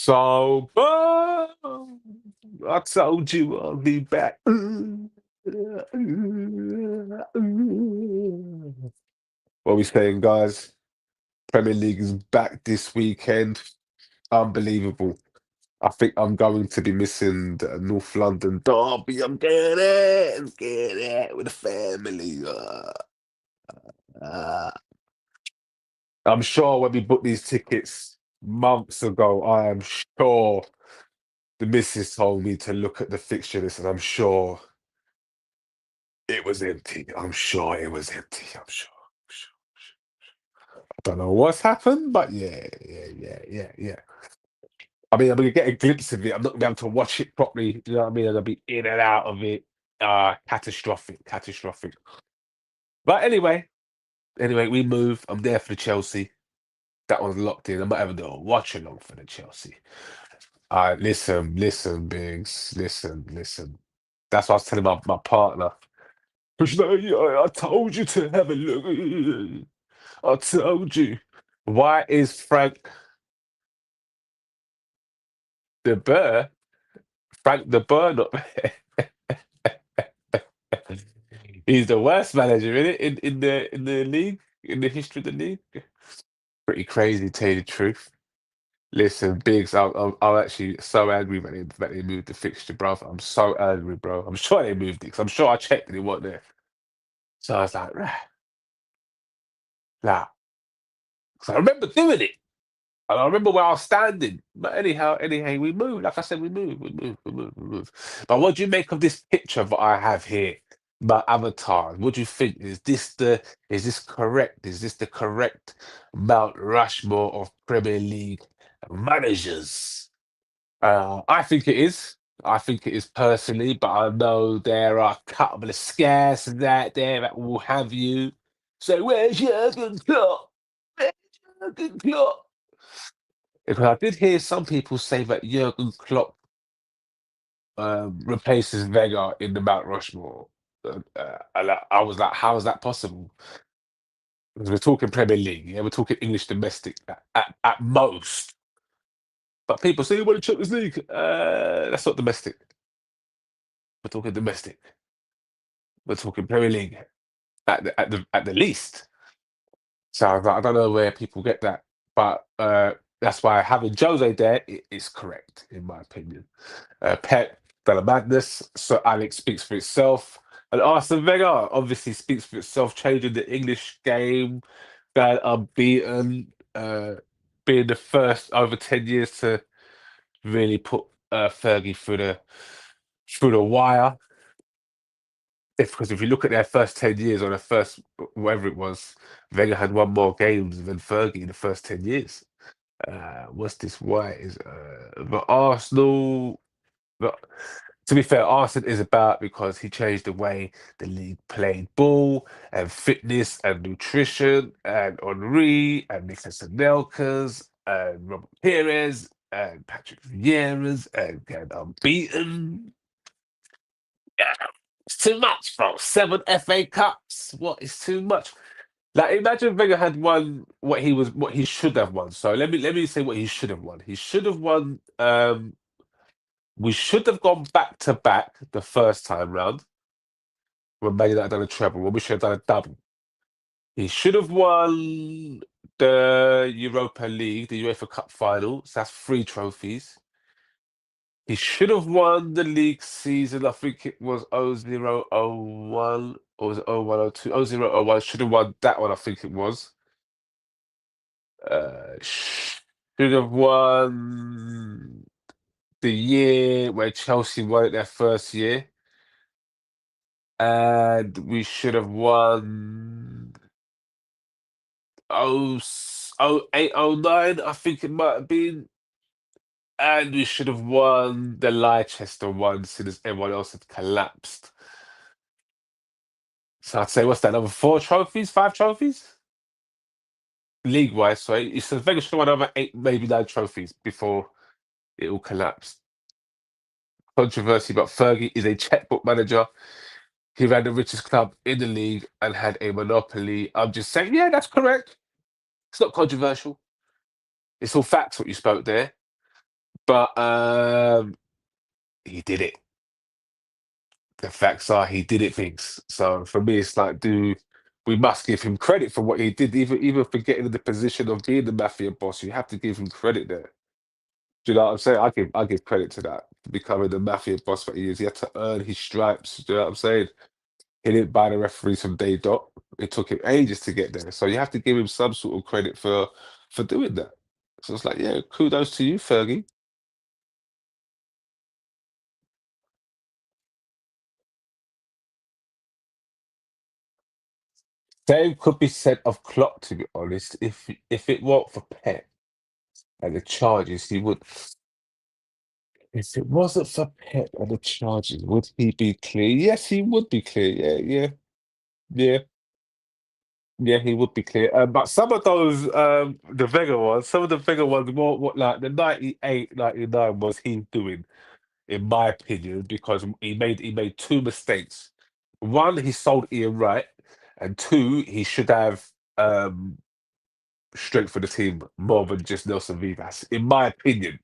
So, I told you I'll be back. What are we saying, guys? Premier League is back this weekend. Unbelievable. I think I'm going to be missing the North London derby. I'm getting it with the family. Uh. I'm sure when we booked these tickets months ago, I am sure the missus told me to look at the fixture list, and I'm sure it was empty. I'm sure it was empty. I'm sure. Sure. I don't know what's happened, but yeah. I mean, I'm gonna get a glimpse of it. I'm not gonna be able to watch it properly. You know what I mean? I'm gonna be in and out of it. Catastrophic, catastrophic. But anyway, we move. I'm there for the Chelsea. That one's locked in. I'm not having to watch along for the Chelsea. Listen, Biggs, listen. That's what I was telling my partner. She's like, "Yeah, I told you to have a look. I told you." Why is Frank de Boer, Frank de Boer not there? He's the worst manager in it in the league, in the history of the league. Pretty crazy, to tell you the truth. Listen, Biggs, I'm actually so angry that they moved the fixture, bro. I'm so angry, bro. I'm sure they moved it 'cause I'm sure I checked and it wasn't there. So I was like, "Rah, nah." 'Cause I remember doing it. And I remember where I was standing. But anyhow, we moved. Like I said, we moved. But what do you make of this picture that I have here? My avatar. What do you think? Is this correct? Is this the correct Mount Rushmore of Premier League managers? I think it is. I think it is personally, but I know there are a couple of scarce and that there that will have you. So where's Jurgen Klopp? Where's Jurgen Klopp? Because I did hear some people say that Jurgen Klopp replaces Wenger in the Mount Rushmore. And I was like, how is that possible? Because we're talking Premier League, yeah, we're talking English domestic at most. But people say, you want to Champions League? That's not domestic. We're talking domestic. We're talking Premier League at the least. So I was like, I don't know where people get that, but that's why having Jose there is correct in my opinion. Pep done a madness, so Alex speaks for itself, and Arsene Wenger obviously speaks for itself, changing the English game, going unbeaten, being the first over 10 years to really put Fergie through the wire. Because if you look at their first 10 years or their first whatever it was, Wenger had won more games than Fergie in the first 10 years. What's this? Why is but Arsenal? But to be fair, Arsenal is about because he changed the way the league played ball and fitness and nutrition and Henri and Nicolas Anelkas and Robert Perez and Patrick Vieira's and get unbeaten. Yeah, it's too much, bro. 7 FA Cups. What is too much? Like imagine Wenger had won what he should have won. So let me say what he should have won. He should have won. We should have gone back to back the first time round when Man United done a treble. When we should have done a double. He should have won the Europa League, the UEFA Cup final. So that's 3 trophies. He should have won the league season. I think it was 0001 or was it 0102? 0001. Should have won that one, I think it was. Should have won the year where Chelsea won it their first year. And we should have won oh 08, oh 09, I think it might have been. And we should have won the Leicester one since everyone else had collapsed. So I'd say, what's that, another 4 trophies, 5 trophies? League wise, sorry. So Vegas should have won another 8, maybe 9 trophies before it all collapsed. Controversy, but Fergie is a checkbook manager. He ran the richest club in the league and had a monopoly. I'm just saying, yeah, that's correct. It's not controversial. It's all facts what you spoke there. But he did it. The facts are he did it, things. So for me, it's like, do we must give him credit for what he did, even for getting in the position of being the mafia boss. You have to give him credit there. Do you know what I'm saying? I give credit to that, becoming the mafia boss that he is. He had to earn his stripes. Do you know what I'm saying? He didn't buy the referees from day dot. It took him ages to get there. So you have to give him some sort of credit for doing that. So it's like, yeah, kudos to you, Fergie. Same could be said of Klopp, to be honest. If it weren't for Pep and the charges, he would. If it wasn't for Pep and the charges, would he be clear? Yes, he would be clear. Yeah, yeah, he would be clear. But some of those, the Vega ones, some of the Vega ones, more what like the 98, 99 was he doing, in my opinion, because he made two mistakes. One, he sold Ian Wright, and two, he should have um strengthened the team more than just Nelson Vivas, in my opinion,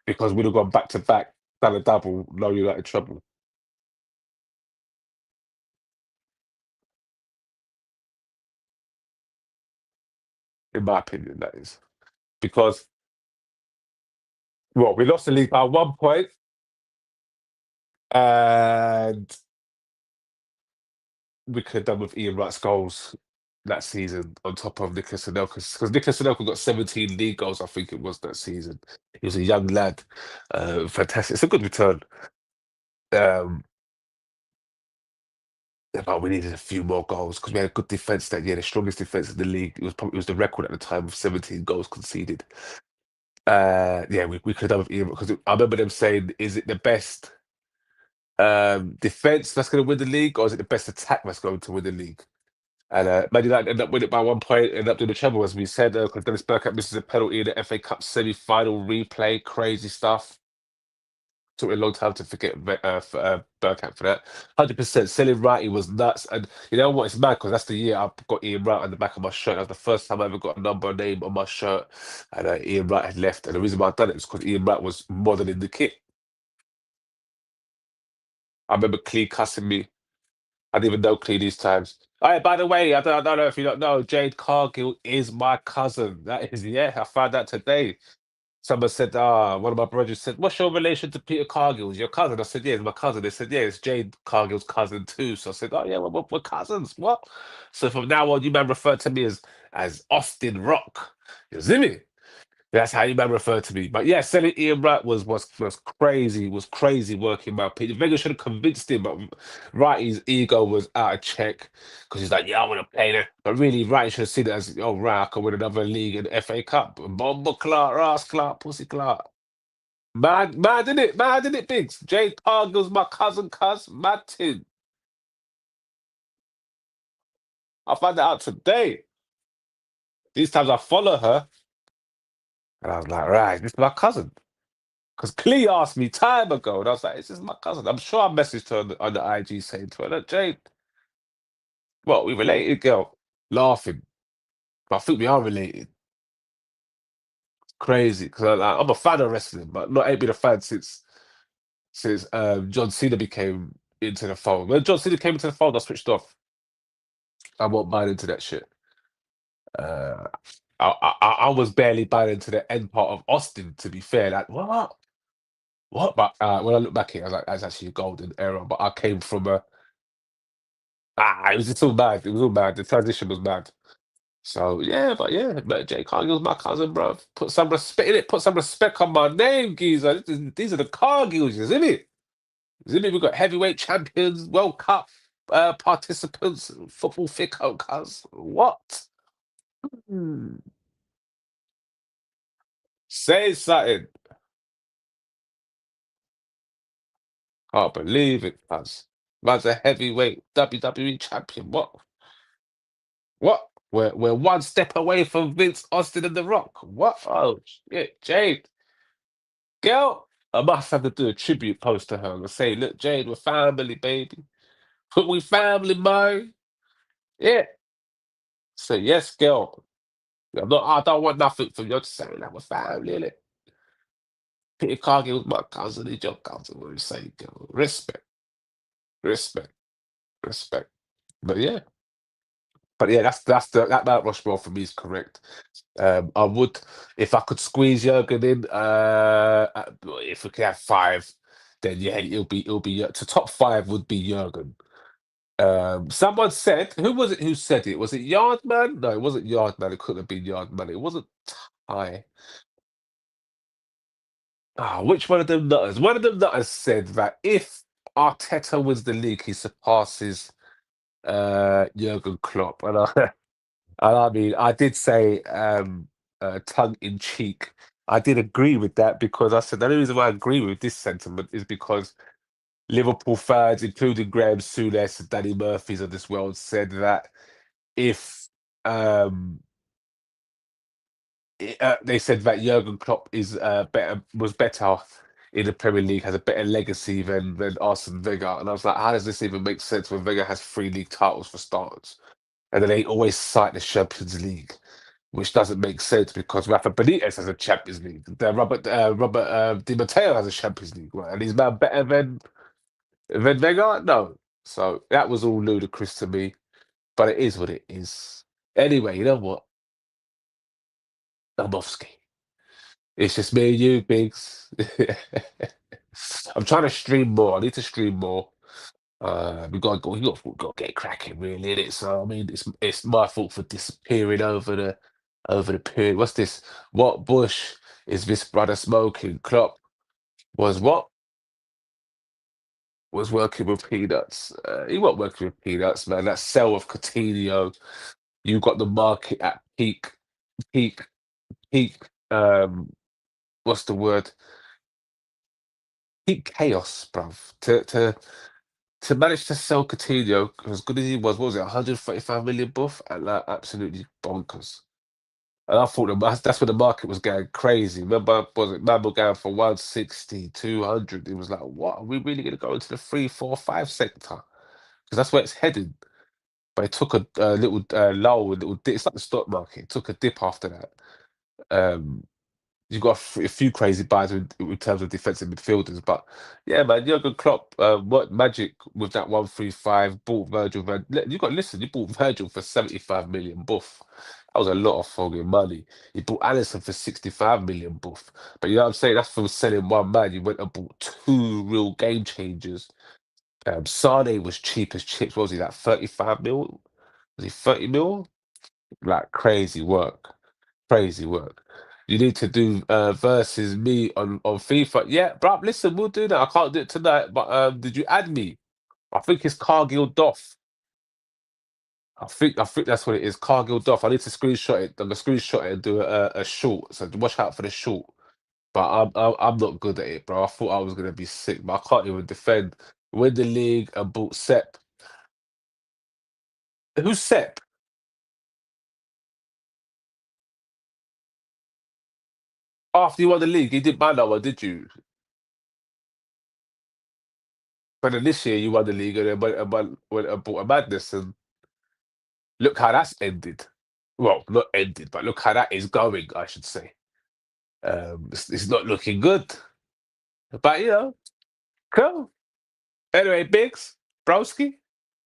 because we'd have gone back to back, done a double, no United trouble. In my opinion, that is because well, we lost the league by 1 point, and we could have done with Ian Wright's goals that season on top of Nicolas Anelka, because Nicolas Anelka got 17 league goals, I think it was that season. He was a young lad, fantastic. It's a good return. Um, but we needed a few more goals because we had a good defense that year, the strongest defense in the league. It was the record at the time of 17 goals conceded. Yeah, we could have done with Ian because I remember them saying, "Is it the best defense that's going to win the league, or is it the best attack that's going to win the league?" And Man United ended up winning it by 1 point, ended up doing the treble, as we said, because Dennis Bergkamp misses a penalty in the FA Cup semi-final replay. Crazy stuff. Took me a long time to forget Bergkamp for that. 100% selling Wrighty was nuts, and you know what? It's mad because that's the year I got Ian Wright on the back of my shirt. That was the first time I ever got a number and name on my shirt, and Ian Wright had left. And the reason why I done it was because Ian Wright was modelling the kit. I remember Clee cussing me. I didn't even know Clee these times. Oh, yeah, by the way, I don't know if you don't know, Jade Cargill is my cousin. That is, yeah, I found out today. Someone said, one of my brothers said, "What's your relation to Peter Cargill? Is your cousin?" I said, "Yeah, it's my cousin." They said, "Yeah, it's Jade Cargill's cousin too." So I said, "Oh yeah, we're cousins." What? So from now on, you man refer to me as Austin Rock. You see me? That's how you man refer to me. But yeah, selling Ian Wright was crazy work in my opinion. Wenger should have convinced him, but Wrighty's ego was out of check because he's like, "Yeah, I want to play there." But really, Wrighty should have seen it as, "Oh, right, I can win another league and FA Cup." Bomber Clark, Ross Clark, Pussy Clark. Mad, did it? Mad, did it, Biggs? Jade Cargill's my cousin, mad tin. I found that out today. These times I follow her, and I was like, right, this is my cousin. Because Clee asked me time ago, and I was like, "This is my cousin." I'm sure I messaged her on the IG saying to her, "Look, Jade, well, we related, girl." Laughing. But I think we are related. Crazy. Because I'm a fan of wrestling, but not ain't been a fan since John Cena became into the fold. When John Cena came into the fold, I switched off. I won't buy into that shit. Uh, I was barely buying into the end part of Austin, to be fair. Like, what? What? But when I look back here, I was like, that's actually a golden era. But I came from it was just all mad. It was all mad. The transition was mad. So yeah, but Jay Cargill's my cousin, bro. Put some respect in it. Put some respect on my name, geezer. These are the Cargills, isn't it? Isn't it? We've got heavyweight champions, World Cup participants, football fickle, cuz. What? Hmm. Say something. Can't believe it, cuz. Man's a heavyweight WWE champion. What? What? We're one step away from Vince Austin and The Rock. What? Oh shit, Jade. Girl, I must have to do a tribute post to her and say, "Look, Jade, we're family, baby. We family, man." Yeah. So yes, girl. I don't want nothing from you to say that we're family, innit? Peter Cargill's my cousin, he's your cousin. What do you say, girl? Respect, respect, respect. But yeah, that's that Mount Rushmore for me is correct. I would, if I could squeeze Jurgen in, if we could have five, then yeah, it'll be to top five would be Jurgen. Someone said, who was it who said it? Was it Yardman? No, it wasn't Yardman. It couldn't have been Yardman. It wasn't Ty. Which one of them nutters? One of them nutters said that if Arteta wins the league, he surpasses Jurgen Klopp. And I mean, I did say tongue in cheek. I did agree with that because I said the only reason why I agree with this sentiment is because Liverpool fans, including Graham Souness and Danny Murphy's of this world, said that if um, they said that Jurgen Klopp is was better in the Premier League, has a better legacy than Arsene Wenger, and I was like, how does this even make sense when Wenger has three league titles for starters, and then they always cite the Champions League, which doesn't make sense because Rafa Benitez has a Champions League, Robert Di Matteo has a Champions League, right? And he's man better than Wenger? No. So that was all ludicrous to me, but it is what it is. Anyway, you know what? I'm off ski. It's just me and you, Biggs. I'm trying to stream more. I need to stream more. We got to go. We got to get cracking, really, innit? So I mean, it's my fault for disappearing over the period. What's this? What bush is this brother smoking? Klopp was what? Was working with peanuts. He wasn't working with peanuts, man. That sell of Coutinho, you got the market at peak, peak. What's the word? Peak chaos, bruv. To manage to sell Coutinho as good as he was, what was it, 135 million buff? And like absolutely bonkers. And I thought that's when the market was going crazy. Remember, was it man were going for 160, 200? It was like, what? Are we really going to go into the 3, 4, 5 sector? Because that's where it's heading. But it took a little lull, a little dip. It's like the stock market. It took a dip after that. Um, you've got a few crazy buys in terms of defensive midfielders, but yeah, man, Jurgen Klopp worked magic with that 135. Bought Virgil. You got listen. You bought Virgil for 75 million buff. That was a lot of fucking money. You bought Allison for 65 million buff. But you know what I'm saying? That's from selling one man. You went and bought two real game changers. Sane was cheap as chips. What was he, like 35 mil? Was he 30 mil? Like crazy work. Crazy work. You need to do versus me on FIFA. Yeah, bro. Listen, we'll do that. I can't do it tonight, but did you add me? I think it's Cargill Doff. I think that's what it is. Cargill Doff. I need to screenshot it. I'm gonna screenshot it and do a short. So watch out for the short. But I'm not good at it, bro. I thought I was gonna be sick, but I can't even defend. Win the league and bought Sep. Who's Sep? After you won the league, you didn't buy that one, did you? But then this year you won the league and then went and bought a madness, and look how that's ended. Well, not ended, but look how that is going, I should say. It's not looking good. But cool. Anyway, Biggs, Broski,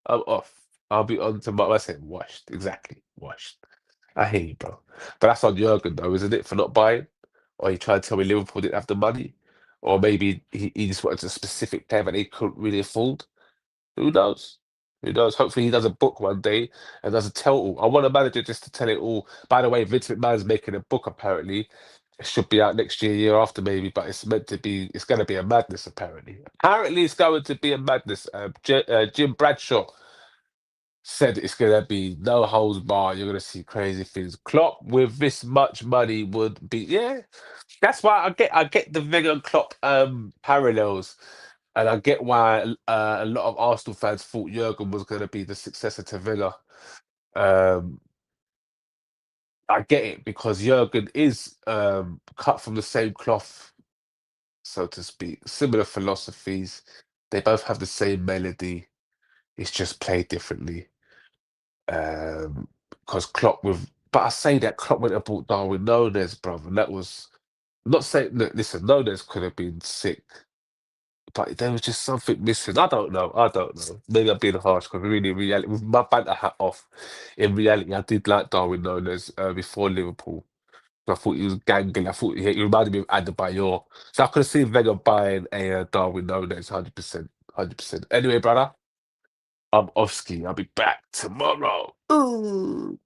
I'm off. I'll be on tomorrow. I said washed. Exactly. Washed. I hear you, bro. But that's on Jurgen though, isn't it, for not buying? Or he tried to tell me Liverpool didn't have the money? Or maybe he just wanted a specific player that they couldn't really afford. Who knows? Who knows? Hopefully he does a book one day and does a tell all. I want a manager just to tell it all. By the way, Vince McMahon's making a book apparently. It should be out next year, year after maybe, but it's going to be a madness apparently. Apparently it's going to be a madness. Jim Bradshaw said it's going to be no holds bar. You're going to see crazy things. Klopp with this much money would be, yeah. That's why I get the Wenger and Klopp parallels. And I get why a lot of Arsenal fans thought Jurgen was going to be the successor to Villa. Um, I get it because Jurgen is cut from the same cloth, so to speak. Similar philosophies. They both have the same melody. It's just played differently. Because Klopp with, but I say that Klopp went and bought Darwin Núñez, brother, and that was Not saying that. Listen, Nunes could have been sick, but there was just something missing. I don't know. I don't know. Maybe I'm being harsh because really, in reality, with my banter hat off, in reality, I did like Darwin Nunes before Liverpool. I thought he was gangly. I thought he reminded me of Adebayor. So I could have seen Wenger buying a Darwin Nunes, 100%, 100%. Anyway, brother, I'm off ski. I'll be back tomorrow. Ooh.